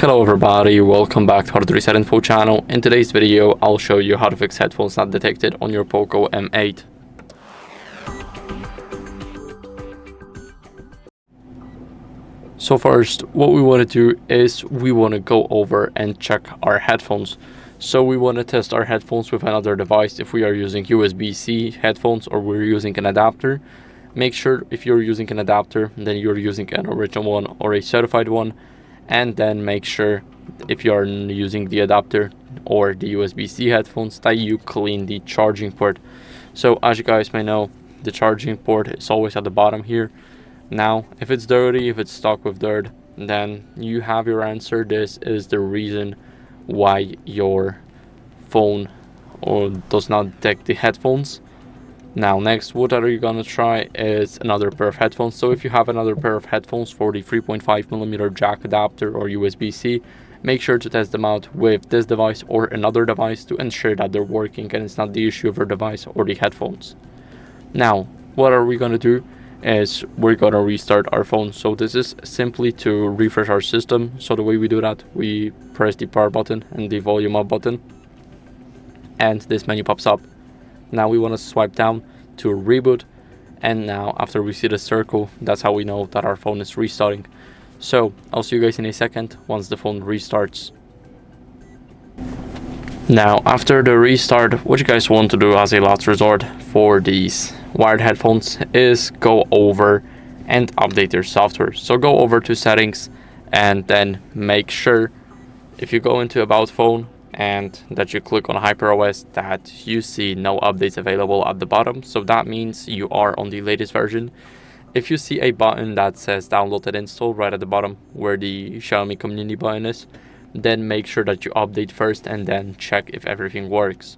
Hello everybody, welcome back to HardReset.Info channel. In today's video, I'll show you how to fix headphones not detected on your POCO M8. So first, what we want to do is we want to go over and check our headphones. So we want to test our headphones with another device. If we are using USB-C headphones or we're using an adapter, make sure if you're using an adapter, then you're using an original one or a certified one. And then make sure if you are using the adapter or the USB-C headphones that you clean the charging port. So as you guys may know, the charging port is always at the bottom here. Now if it's dirty, if it's stuck with dirt, then you have your answer. This is the reason why your phone does not detect the headphones. Now next, what are you gonna try is another pair of headphones. So if you have another pair of headphones for the 3.5mm jack adapter or USB-C, make sure to test them out with this device or another device to ensure that they're working and it's not the issue of your device or the headphones. Now what are we gonna do is we're gonna restart our phone. So this is simply to refresh our system. So the way we do that, we press the power button and the volume up button and this menu pops up. Now we want to swipe down to reboot, and now after we see the circle, that's how we know that our phone is restarting. So I'll see you guys in a second once the phone restarts. Now after the restart, what you guys want to do as a last resort for these wired headphones is go over and update your software. So go over to settings and then make sure if you go into about phone and that you click on HyperOS that you see no updates available at the bottom. So that means you are on the latest version. If you see a button that says download and install right at the bottom where the Xiaomi community button is, then make sure that you update first and then check if everything works.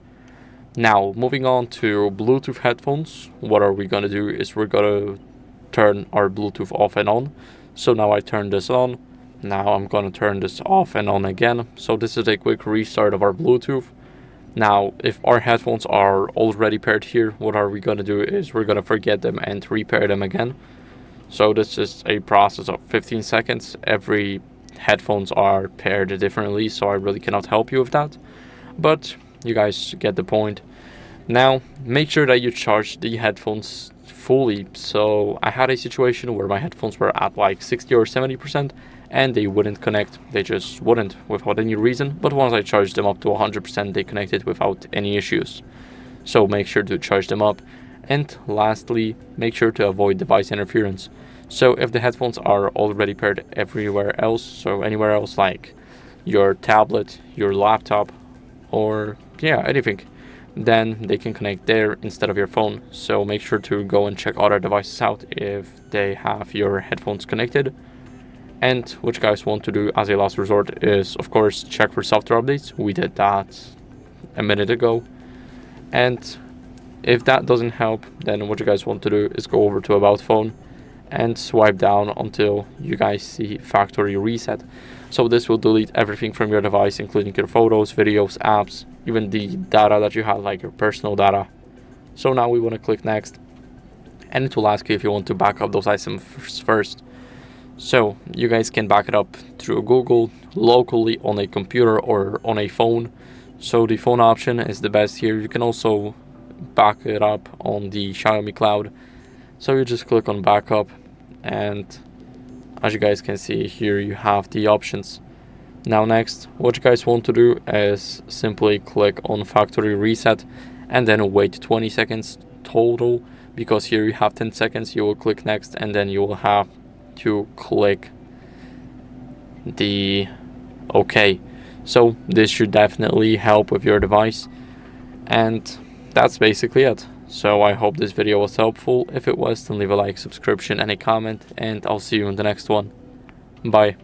Now moving on to Bluetooth headphones, what are we gonna do is we're gonna turn our Bluetooth off and on. So now I turn this on. Now I'm going to turn this off and on again. So this is a quick restart of our Bluetooth. Now if our headphones are already paired here, what are we going to do is we're going to forget them and repair them again. So this is a process of 15 seconds. Every headphones are paired differently, so I really cannot help you with that, but you guys get the point. Now make sure that you charge the headphones fully. So I had a situation where my headphones were at like 60 or 70% and they wouldn't connect. They just wouldn't without any reason, but once I charged them up to 100%, they connected without any issues. So make sure to charge them up. And lastly, make sure to avoid device interference. So if the headphones are already paired everywhere else, so anywhere else like your tablet, your laptop, or anything, then they can connect there instead of your phone. So make sure to go and check other devices out if they have your headphones connected. And what you guys want to do as a last resort is of course check for software updates. We did that a minute ago. And if that doesn't help, then what you guys want to do is go over to about phone and swipe down until you guys see factory reset. So this will delete everything from your device, including your photos, videos, apps, even the data that you have, like your personal data. So now we want to click next, and it will ask you if you want to back up those items first. So you guys can back it up through Google, locally on a computer or on a phone. So the phone option is the best here. You can also back it up on the Xiaomi cloud. So you just click on backup, and as you guys can see here, you have the options. Now next, what you guys want to do is simply click on factory reset and then wait 20 seconds total, because here you have 10 seconds. You will click next and then you will have to click the OK. So this should definitely help with your device, and that's basically it. So I hope this video was helpful. If it was, then leave a like, subscription and a comment, and I'll see you in the next one. Bye.